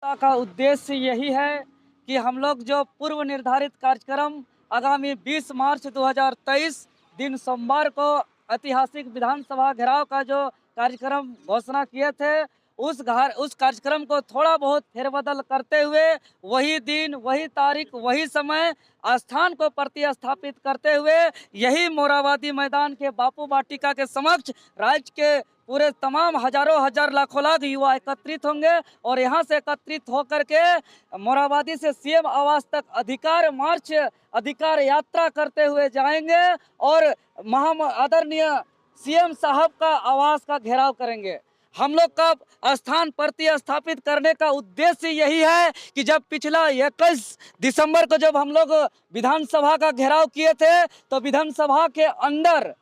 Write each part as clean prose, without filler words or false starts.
का उद्देश्य यही है कि हम लोग जो पूर्व निर्धारित कार्यक्रम आगामी 20 मार्च 2023 दिन सोमवार को ऐतिहासिक विधानसभा घेराव का जो कार्यक्रम घोषणा किए थे उस कार्यक्रम को थोड़ा बहुत फेरबदल करते हुए वही दिन, वही तारीख, वही समय, स्थान को प्रतिस्थापित करते हुए यही मोराबादी मैदान के बापू वाटिका के समक्ष राज्य के पूरे तमाम हजारों हजार लाखों लाख युवा एकत्रित होंगे और यहाँ से एकत्रित होकर के मोराबादी से सीएम आवास तक अधिकार मार्च, अधिकार यात्रा करते हुए जाएंगे और आदरणीय सीएम साहब का आवास का घेराव करेंगे। हम लोग का स्थान प्रतिस्थापित करने का उद्देश्य यही है कि जब पिछला 21 दिसंबर को जब हम लोग विधानसभा का घेराव किए थे तो विधानसभा के अंदर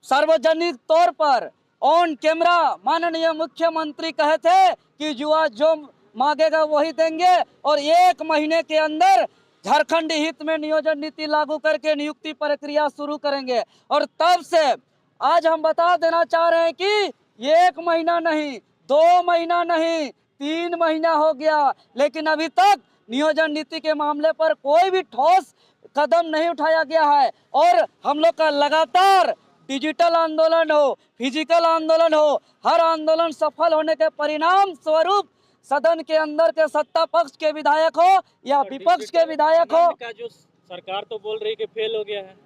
सार्वजनिक तौर पर ऑन कैमरा माननीय मुख्यमंत्री कहे थे कि युवा जो मांगेगा वही देंगे और 1 महीने के अंदर झारखंड हित में नियोजन नीति लागू करके नियुक्ति प्रक्रिया शुरू करेंगे। और तब से आज हम बता देना चाह रहे हैं कि 1 महीना नहीं, 2 महीना नहीं, 3 महीना हो गया, लेकिन अभी तक नियोजन नीति के मामले पर कोई भी ठोस कदम नहीं उठाया गया है। और हम लोग का लगातार डिजिटल आंदोलन हो, फिजिकल आंदोलन हो, हर आंदोलन सफल होने के परिणाम स्वरूप सदन के अंदर के सत्ता पक्ष के विधायक हो या विपक्ष के विधायक हो, जो सरकार तो बोल रही है कि फेल हो गया है।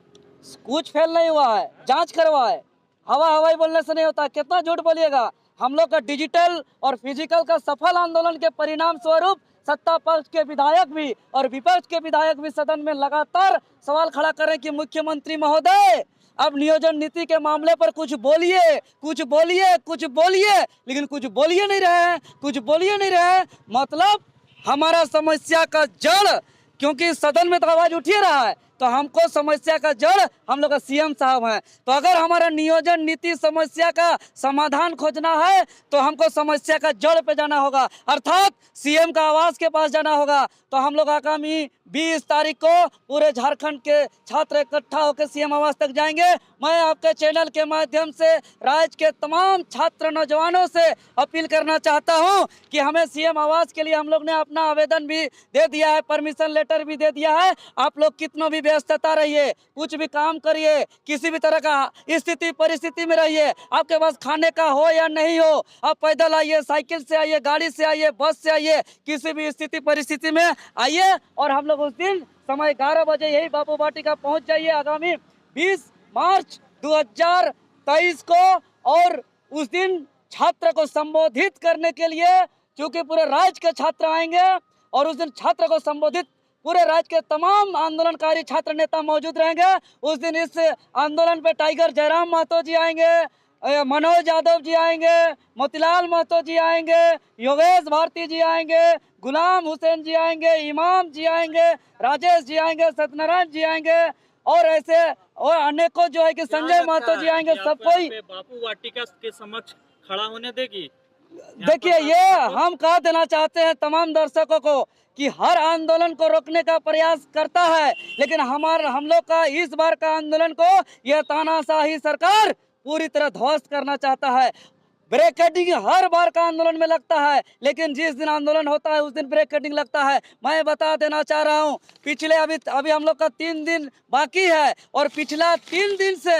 कुछ फेल नहीं हुआ है, जांच करवाए। हवाई बोलने से नहीं होता, कितना झूठ बोलिएगा। हम लोग का डिजिटल और फिजिकल का सफल आंदोलन के परिणाम स्वरूप सत्ता पक्ष के विधायक भी और विपक्ष के विधायक भी सदन में लगातार सवाल खड़ा करें कि मुख्यमंत्री महोदय अब नियोजन नीति के मामले पर कुछ बोलिए, कुछ बोलिए, कुछ बोलिए, लेकिन कुछ बोलिए नहीं रहे हैं, कुछ बोलिए नहीं रहे हैं। मतलब हमारा समस्या का जड़, क्योंकि सदन में तो आवाज उठ ही रहा है, तो हमको समस्या का जड़ हम लोग का सीएम साहब हैं। तो अगर हमारा नियोजन नीति समस्या का समाधान खोजना है तो हमको समस्या का जड़ पे जाना होगा, अर्थात सीएम का आवास के पास जाना होगा। तो हम लोग आगामी 20 तारीख को पूरे झारखंड के छात्र इकट्ठा होकर सीएम आवास तक जाएंगे। मैं आपके चैनल के माध्यम से राज्य के तमाम छात्र नौजवानों से अपील करना चाहता हूं कि हमें सीएम आवास के लिए हम लोग ने अपना आवेदन भी दे दिया है, परमिशन लेटर भी दे दिया है। आप लोग कितना भी व्यस्तता रहिए, कुछ भी काम करिए, किसी भी तरह का स्थिति परिस्थिति में रहिए, आपके पास खाने का हो या नहीं हो, आप पैदल आइए, साइकिल से आइए, गाड़ी से आइए, बस से आइए, किसी भी स्थिति परिस्थिति में आइए और हम लोग उस दिन समय 11 बजे यही बापू वाटिका पहुंच जाइए आगामी 20 मार्च 2023 को। और उस दिन छात्र को संबोधित करने के लिए, क्योंकि पूरे राज्य के छात्र आएंगे और उस दिन छात्र को संबोधित पूरे राज्य के तमाम आंदोलनकारी छात्र नेता मौजूद रहेंगे। उस दिन इस आंदोलन पे टाइगर जयराम महतो जी आएंगे, मनोज यादव जी आएंगे, मोतीलाल महतो जी आएंगे, योगेश भारती जी आएंगे, गुलाम हुसैन जी आएंगे, इमाम जी आएंगे, राजेश जी आएंगे, सत्यनारायण जी आएंगे और ऐसे और अनेकों जो है कि संजय महतो जी आएंगे। सब कोई बापू वाटिका के समक्ष खड़ा होने देगी। देखिए, ये हम कह देना चाहते हैं तमाम दर्शकों को कि हर आंदोलन को रोकने का प्रयास करता है, लेकिन हम लोग का इस बार का आंदोलन को यह तानाशाही सरकार पूरी तरह ध्वस्त करना चाहता है। ब्रेकेटिंग हर बार का आंदोलन में लगता है, लेकिन जिस दिन आंदोलन होता है उस दिन ब्रेकेटिंग लगता है। मैं बता देना चाह रहा हूं, पिछले अभी हम लोग का 3 दिन बाकी है और पिछला 3 दिन से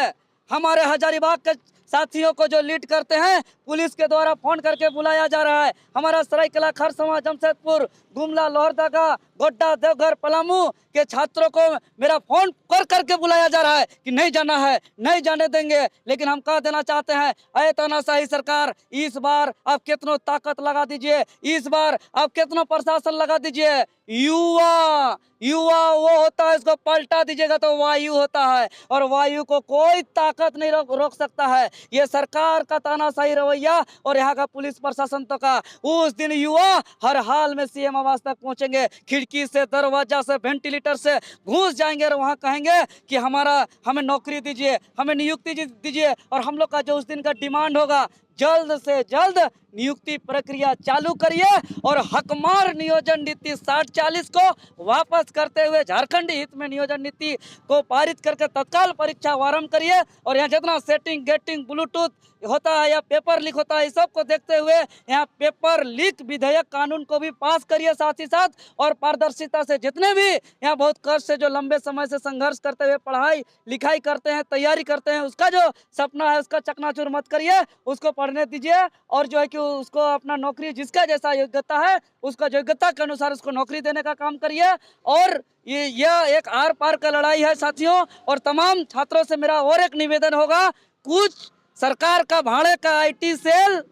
हमारे हजारीबाग के साथियों को जो लीड करते हैं पुलिस के द्वारा फोन करके बुलाया जा रहा है। हमारा सरायकला, खरसवां, जमशेदपुर, गुमला, लोहरदगा, गोड्डा, देवघर, पलामू के छात्रों को मेरा फोन कर करके बुलाया जा रहा है कि नहीं जाना है, नहीं जाने देंगे। लेकिन हम कह देना चाहते हैं, अरे तानाशाही सरकार, इस बार आप कितनों ताकत लगा दीजिए, इस बार आप कितनों प्रशासन लगा दीजिए। युवा वो होता है, इसको पलटा दीजिएगा तो वायु होता है और वायु को कोई ताकत नहीं रोक सकता है। ये सरकार का तानाशाही रवैया और यहाँ का पुलिस प्रशासन तो का। उस दिन युवा हर हाल में सीएम आवास तक पहुंचेंगे, खिड़की से, दरवाजा से, वेंटिलेटर से घुस जाएंगे और वहाँ कहेंगे कि हमें नौकरी दीजिए, हमें नियुक्ति दीजिए। और हम लोग का जो उस दिन का डिमांड होगा जल्द से जल्द नियुक्ति प्रक्रिया चालू करिए और हकमार नियोजन नीति 60-40 को वापस करते हुए झारखंडी हित में नियोजन नीति को पारित करके तत्काल परीक्षा आरंभ करिए। और यहाँ जितना सेटिंग गेटिंग ब्लूटूथ होता है या पेपर लीक होता है, इस सब को देखते हुए यहाँ पेपर लीक विधेयक कानून को भी पास करिए साथ ही साथ। और पारदर्शिता से जितने भी यहाँ बहुत कष्ट से जो लंबे समय से संघर्ष करते हुए पढ़ाई लिखाई करते हैं, तैयारी करते हैं, उसका जो सपना है उसका चकनाचूर मत करिए, उसको पढ़ने दीजिए। और जो है कि उसको अपना नौकरी जिसका जैसा योग्यता है उसका योग्यता के अनुसार उसको नौकरी देने का काम करिए। और यह एक आर पार का लड़ाई है साथियों। और तमाम छात्रों से मेरा और एक निवेदन होगा, कुछ सरकार का भाड़े का आईटी सेल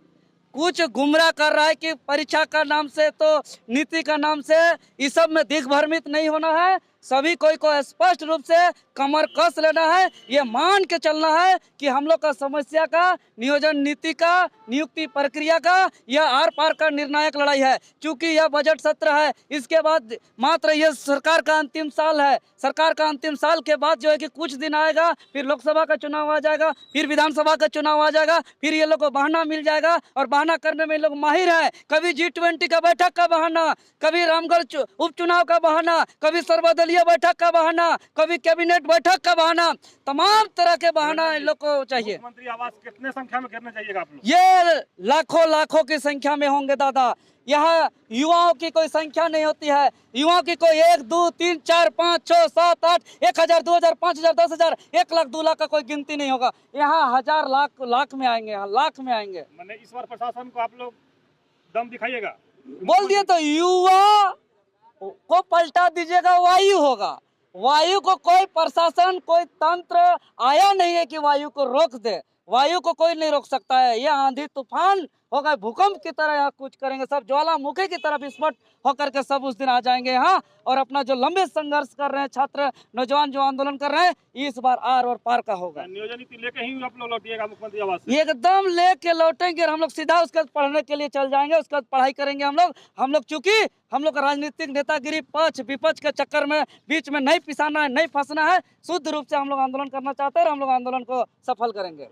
कुछ गुमराह कर रहा है कि परीक्षा का नाम से तो नीति का नाम से, इस सब में दिग्भ्रमित नहीं होना है। सभी कोई को स्पष्ट रूप से कमर कस लेना है, ये मान के चलना है कि हम लोग का समस्या का, नियोजन नीति का, नियुक्ति प्रक्रिया का यह आर पार का निर्णायक लड़ाई है। क्योंकि यह बजट सत्र है, इसके बाद मात्र यह सरकार का अंतिम साल है। सरकार का अंतिम साल के बाद जो है कि कुछ दिन आएगा, फिर लोकसभा का चुनाव आ जाएगा, फिर विधानसभा का चुनाव आ जाएगा, फिर ये लोग को बहाना मिल जाएगा। और बहाना करने में लोग माहिर है, कभी G20 का बैठक का बहाना, कभी रामगढ़ उपचुनाव का बहाना, कभी सर्वदलीय बैठक का बहाना, कभी कैबिनेट बैठक का बहाना, तमाम तरह के बहाना इन लोग को चाहिए। मुख्यमंत्री आवास कितने संख्या में करना चाहिए आप लोग? ये लाखों लाखों की संख्या में होंगे दादा। यहाँ युवाओं की कोई संख्या नहीं होती है, युवाओं की कोई 1 2 3 4 5 6 7 8 1000 2000 5000 10,000 1 लाख 2 लाख का कोई गिनती नहीं होगा। यहाँ हजार लाख में आएंगे, यहाँ लाख में आएंगे। मैंने इस बार प्रशासन को आप लोग दम दिखाइएगा? बोल दिए तो युवा को पलटा दीजिएगा, वायु होगा। वायु को कोई प्रशासन कोई तंत्र आया नहीं है कि वायु को रोक दे। वायु को कोई नहीं रोक सकता है। ये आंधी तूफान होगा, भूकंप की तरह यहाँ कुछ करेंगे, सब ज्वालामुखी की तरह विस्फोट होकर के सब उस दिन आ जाएंगे यहाँ। और अपना जो लंबे संघर्ष कर रहे हैं छात्र नौजवान जो आंदोलन कर रहे हैं, इस बार आर और पार का होगा। नियोजन नीति लेके ही आप लोग लौटिएगा मुख्यमंत्री आवास से? एकदम लेके लौटेंगे, हम लोग सीधा उसके बाद पढ़ने के लिए चल जाएंगे, उसके बाद पढ़ाई करेंगे हम लोग चूंकि हम लोग का राजनीतिक नेतागिरी पक्ष विपक्ष के चक्कर में बीच में नहीं पिसाना है, नहीं फंसना है। शुद्ध रूप से हम लोग आंदोलन करना चाहते हैं और हम लोग आंदोलन को सफल करेंगे।